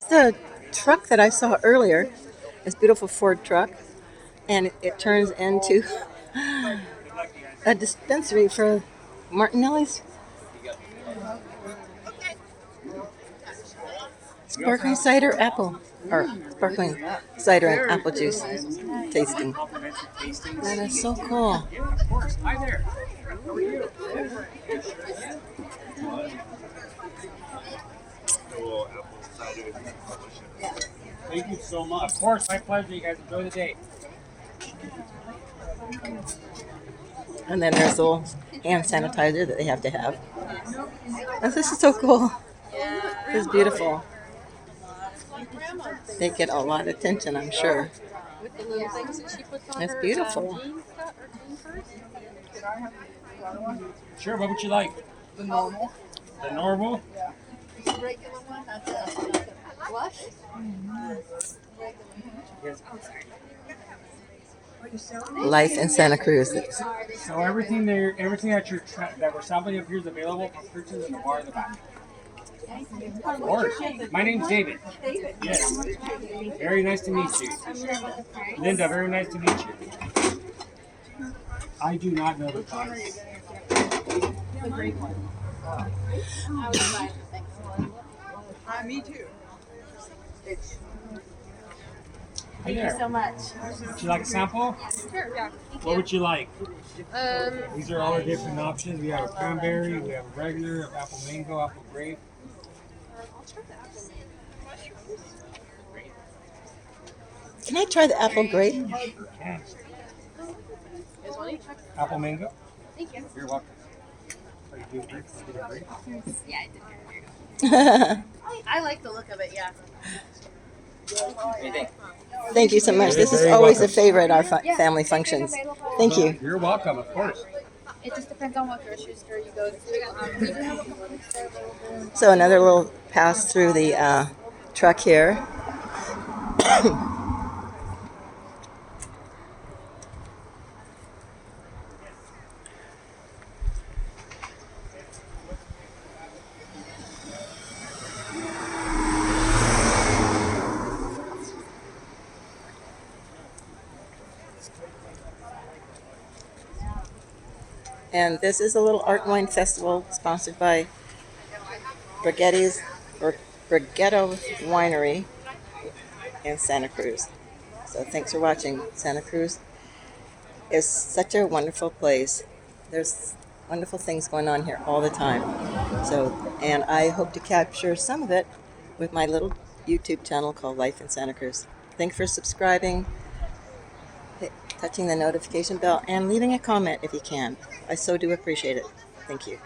The truck that I saw earlier, this beautiful Ford truck, and it turns into a dispensary for Martinelli's sparkling cider apple, or sparkling cider and apple juice tasting. That is so cool. Thank you so much. Of course, my pleasure. You guys enjoy the day. And then there's a little hand sanitizer that they have to have. And this is so cool. This is beautiful. They get a lot of attention, I'm sure. It's beautiful. Sure, what would you like? The normal. The normal? The regular one, not the blush. Life in Santa Cruz. So everything there, everything that that we're sampling up here is available for purchase in the bar in the back. Of course. My name's David. Yes. Very nice to meet you. Linda, very nice to meet you. I do not know the price. The great one. Me too. Thank you so much. Would you like a sample? Sure, yeah. What would you like? Um, These are all our different options. We have a cranberry, we have a regular, apple mango, apple grape. Can I try the apple grape? Can. Apple mango? Thank you. You're welcome. Are you doing grape? You doing grape? Yeah, I did. Here I like the look of it, yeah. Thank you so much. This is always a favorite at our family functions. Thank you. You're welcome, of course. It just depends on what grocery store you go to. We do have a couple of stores open. So another little pass through the truck here. And this is a little art wine festival sponsored by BARGETTO Winery in Santa Cruz. So thanks for watching. Santa Cruz is such a wonderful place. There's wonderful things going on here all the time. And I hope to capture some of it with my little YouTube channel called Life in Santa Cruz. Thanks for subscribing, touching the notification bell, and leaving a comment if you can. I so do appreciate it. Thank you.